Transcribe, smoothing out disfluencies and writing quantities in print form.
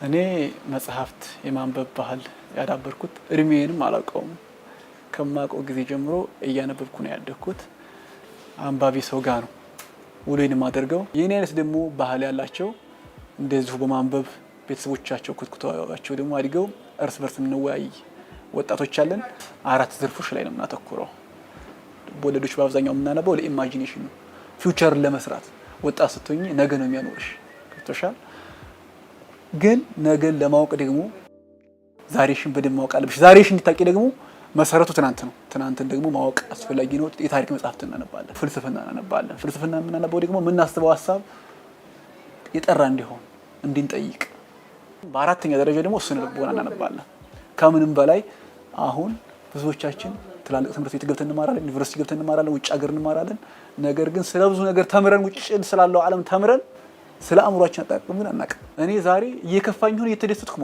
እኔ መጽሐፍት የማንበብ ባህል ያዳበርኩት እድሜዬንም አላውቀውም ከማውቀው ጊዜ ጀምሮ እያነበብኩ ነው ያደግኩት። አንባቢ ሰው ጋር ነው ውሎዬን የማደርገው። የኔ አይነት ደግሞ ባህል ያላቸው እንደዚሁ በማንበብ ቤተሰቦቻቸው ኩትኩታቸው ደግሞ አድገው እርስ በርስ የምንወያይ ወጣቶች አለን። 4 ዘርፎች ላይ ነው የምናተኩረው። በወለዶች በአብዛኛው የምናነበው ለኢማጂኔሽን ነው፣ ፊውቸርን ለመስራት። ወጣት ስትሆኚ ነገ ነው የሚያኖርሽ ከተሻል ግን ነገን ለማወቅ ደግሞ ዛሬሽን በደንብ ማወቅ አለብሽ። ዛሬሽን እንድታቂ ደግሞ መሰረቱ ትናንት ነው። ትናንትን ደግሞ ማወቅ አስፈላጊ ነው። የታሪክ መጽሐፍት እናነባለን፣ ፍልስፍና እናነባለን። ፍልስፍና የምናነበው ደግሞ የምናስበው ሀሳብ የጠራ እንዲሆን እንድንጠይቅ። በአራተኛ ደረጃ ደግሞ ስነ ልቦና እናነባለን። ከምንም በላይ አሁን ብዙዎቻችን ትላልቅ ትምህርት ቤት ገብተን እንማራለን፣ ዩኒቨርሲቲ ገብተን እንማራለን፣ ውጭ ሀገር እንማራለን። ነገር ግን ስለ ብዙ ነገር ተምረን ውጭ ስላለው ዓለም ተምረን ስለ አእምሯችን አጠቃቀም ግን አናውቅም። እኔ ዛሬ እየከፋኝ ሆነ እየተደሰትኩ